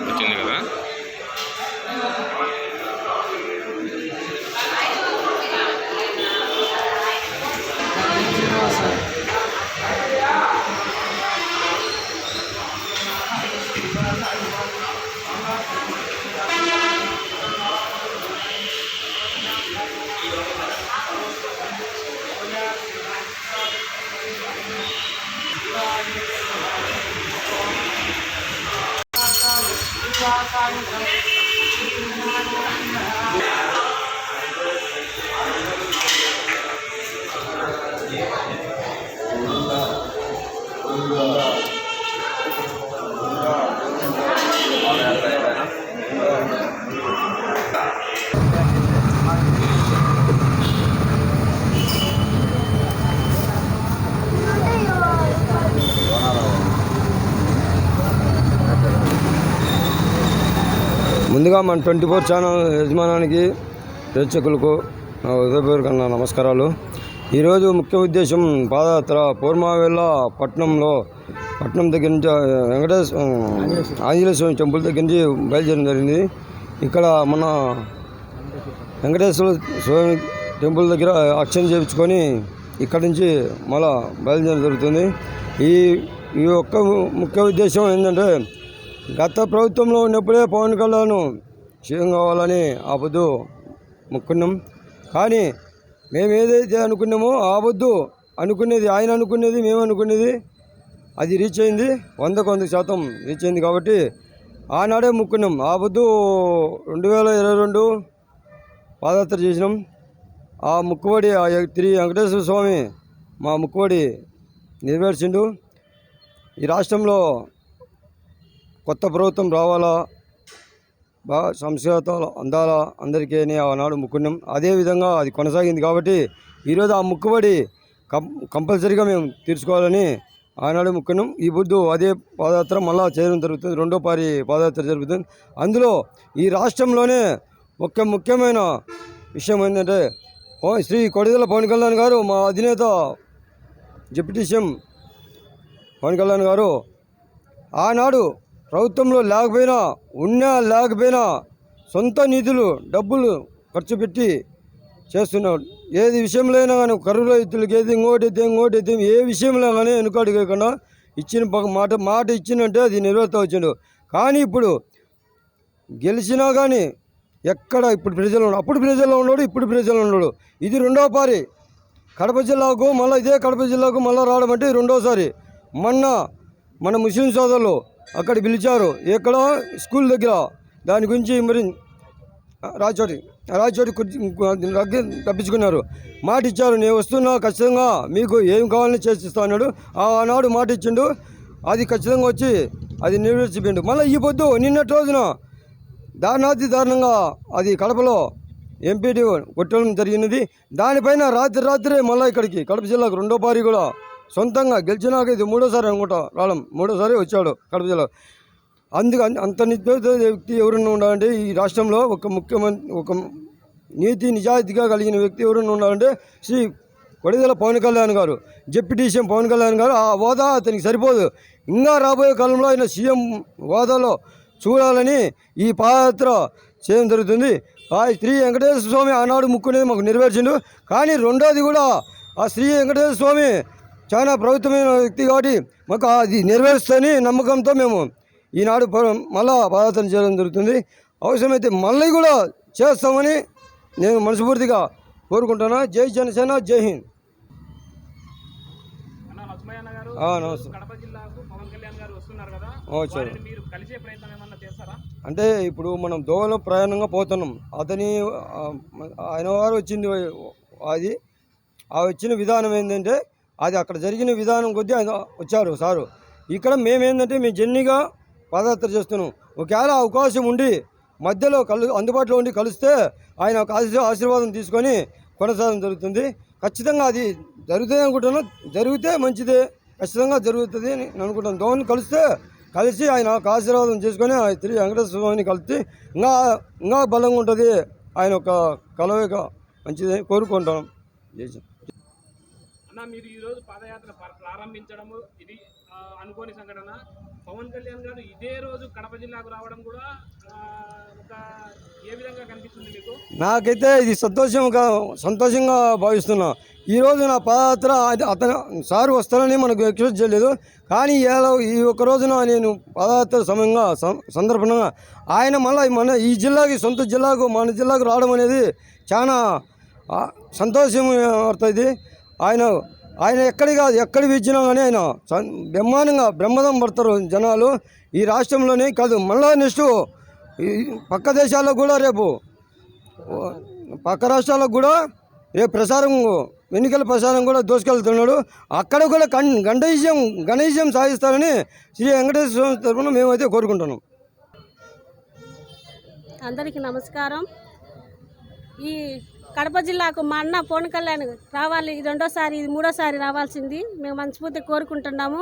వచ్చింది కదా. ముందుగా మన 24 ఛానల్ యజమానానికి ప్రేక్షకులకు నా హృదయపూర్వక నమస్కారాలు. ఈరోజు ముఖ్య ఉద్దేశం పాదయాత్ర పూర్మావేళ్ళ పట్నం దగ్గర నుంచి ఆంజనేయ స్వామి టెంపుల్ దగ్గర నుంచి బయలుదేరడం జరిగింది. ఇక్కడ మన వెంకటేశ్వర స్వామి టెంపుల్ దగ్గర అర్చన చేయించుకొని ఇక్కడి నుంచి మళ్ళా బయలుదేరడం జరుగుతుంది. ఈ ఒక్క ముఖ్య ఉద్దేశం ఏంటంటే, గత ప్రభుత్వంలో ఉన్నప్పుడే పవన్ కళ్యాణ్ సీఎం కావాలని ఆ పొద్దు మొక్కున్నాం. కానీ మేము ఏదైతే అనుకున్నామో ఆ పొద్దు అనుకునేది, ఆయన అనుకునేది, మేము అనుకునేది అది రీచ్ అయింది. 100% రీచ్ అయింది. కాబట్టి ఆనాడే మొక్కున్నాం. ఆ పొద్దు 2022 పాదయాత్ర చేసినాం. ఆ ముక్కుబడి శ్రీ వెంకటేశ్వర స్వామి మా ముక్కుబడి నెరవేర్చిండు. ఈ రాష్ట్రంలో కొత్త ప్రభుత్వం రావాలా, బాగా సంస్కృతాలు అందాలా అందరికీ అని ఆనాడు మొక్కున్నాం. అదేవిధంగా అది కొనసాగింది. కాబట్టి ఈరోజు ఆ మొక్కుబడి కంపల్సరీగా మేము తీర్చుకోవాలని ఆనాడు మొక్కున్నాం. ఈ పొద్దు అదే పాదయాత్ర మళ్ళా చేయడం జరుగుతుంది. 2వ పారి పాదయాత్ర జరుగుతుంది. అందులో ఈ రాష్ట్రంలోనే ముఖ్యమైన విషయం ఏంటంటే, శ్రీ కొడిదెల పవన్ కళ్యాణ్ గారు, మా అధినేత డిప్యూటీ సీఎం పవన్ కళ్యాణ్ గారు ఆనాడు ప్రభుత్వంలో లేకపోయినా సొంత నిధులు డబ్బులు ఖర్చు పెట్టి చేస్తున్నాడు. ఏది విషయంలో అయినా కానీ కరువు రైతులకి ఇంకోటి అయితే ఏ విషయంలో కానీ వెనుకాడుకోకుండా ఇచ్చిన మాట ఇచ్చిందంటే అది నెరవేరుతూ వచ్చిండు. కానీ ఇప్పుడు గెలిచినా కానీ ఎక్కడ ఇప్పుడు అప్పుడు ప్రజల్లో ఉన్నాడు, ఇప్పుడు ప్రజల్లో ఉన్నాడు. ఇది 2వ పారి కడప జిల్లాకు మళ్ళీ ఇదే కడప జిల్లాకు మళ్ళీ రావడం అంటే 2వసారి. మన ముస్లిం సోదరులు అక్కడ పిలిచారు, ఎక్కడ స్కూల్ దగ్గర. దాని గురించి మరి రాచోటి తప్పించుకున్నారు. మాట ఇచ్చారు, నేను వస్తున్నా, ఖచ్చితంగా మీకు ఏం కావాలని చేసిస్తా అన్నాడు. ఆనాడు మాట ఇచ్చిండు, అది ఖచ్చితంగా వచ్చి అది నెరవేర్చిపోయిండు. మళ్ళీ ఈ పొద్దు నిన్నటి రోజున దారుణంగా అది కడపలో ఎంపీటీ కొట్టడం జరిగినది. దానిపైన రాత్రే మళ్ళీ ఇక్కడికి కడప జిల్లాకు 2వ పారి కూడా సొంతంగా గెలిచినాక ఇది 3వసారి అనుకుంటా రావడం. 3వసారి వచ్చాడు కడప జిల్లా. అంత నిత్య వ్యక్తి ఎవరన్నా ఉండాలంటే ఈ రాష్ట్రంలో ఒక నీతి నిజాయితీగా కలిగిన వ్యక్తి ఎవరన్నా ఉండాలంటే శ్రీ కొడిదెల పవన్ కళ్యాణ్ గారు, డిప్యూటీ సీఎం పవన్ కళ్యాణ్ గారు. ఆ హోదా అతనికి సరిపోదు. ఇంకా రాబోయే కాలంలో ఆయన సీఎం హోదాలో చూడాలని ఈ పాదయాత్ర చేయడం జరుగుతుంది. శ్రీ వెంకటేశ్వర స్వామి ఆనాడు ముక్కునేది మాకు నెరవేర్చిండు. కానీ 2వది కూడా ఆ శ్రీ వెంకటేశ్వర స్వామి చాలా ప్రభుత్వమైన వ్యక్తి కాబట్టి మాకు అది నెరవేరుస్తుందని నమ్మకంతో మేము ఈనాడు మళ్ళా పాదయాత్ర చేయడం జరుగుతుంది. అవసరమైతే మళ్ళీ కూడా చేస్తామని నేను మనస్ఫూర్తిగా కోరుకుంటున్నా. జై జనసేన, జై హింద్. నమస్తే. అంటే ఇప్పుడు మనం దోవలో ప్రయాణంగా పోతున్నాం. ఆయన వారు వచ్చింది అది ఆ వచ్చిన విధానం ఏంటంటే, అది అక్కడ జరిగిన విధానం కొద్దీ ఆయన వచ్చారు సారు. ఇక్కడ మేమేంటంటే మేము జర్నీగా పాదయాత్ర చేస్తున్నాం. ఒకవేళ అవకాశం ఉండి మధ్యలో అందుబాటులో ఉండి కలిస్తే ఆయన ఒక ఆశీర్వాదం తీసుకొని కొనసాగడం జరుగుతుంది. ఖచ్చితంగా అది జరుగుతుంది అనుకుంటున్నా. జరిగితే మంచిదే, ఖచ్చితంగా జరుగుతుంది అని అనుకుంటాను. దోవని కలిసి ఆయన ఒక ఆశీర్వాదం చేసుకొని శ్రీ వెంకటేశ్వర స్వామిని కలిసి ఇంకా బలంగా ఉంటుంది. ఆయన ఒక కలవేక మంచిది కోరుకుంటాం. అన్న మీరు ఈరోజు పాదయాత్ర ప్రారంభించడము ఇది అనుకోని సంఘటన. పవన్ కళ్యాణ్ గారు ఇదే రోజు కడప జిల్లాకు రావడం కూడా ఒక ఏ విధంగా కనిపిస్తుంది మీకు? నాకైతే ఇది సంతోషంగా భావిస్తున్నా. ఈరోజు నా పాదయాత్ర అతను సార్ వస్తారని మనకు ఎక్స్పెక్ట్ చేయలేదు. కానీ ఈ ఒక్క రోజున నేను పాదయాత్ర సందర్భంగా ఆయన మళ్ళీ మన ఈ జిల్లాకి సొంత జిల్లాకు మన జిల్లాకు రావడం అనేది చాలా సంతోషం పడుతుంది. ఆయన ఎక్కడికి ఇచ్చినా కానీ ఆయన బ్రహ్మదం పడతారు జనాలు. ఈ రాష్ట్రంలోనే కాదు, మళ్ళీ నెక్స్ట్ పక్క దేశాల్లో కూడా రేపు పక్క రాష్ట్రాలకు కూడా రేపు ఎన్నికల ప్రచారం కూడా దోసుకెళ్తున్నాడు. అక్కడ కూడా ఘనవిజయం సాధిస్తారని శ్రీ వెంకటేశ్వర స్వామి తరఫున మేమైతే కోరుకుంటున్నాం. అందరికీ నమస్కారం. ఈ కడప జిల్లాకు మా అన్న పవన్ కళ్యాణ్ రావాలి. ఇది రెండోసారి, ఇది మూడోసారి రావాల్సింది మేము మనస్ఫూర్తిగా కోరుకుంటున్నాము.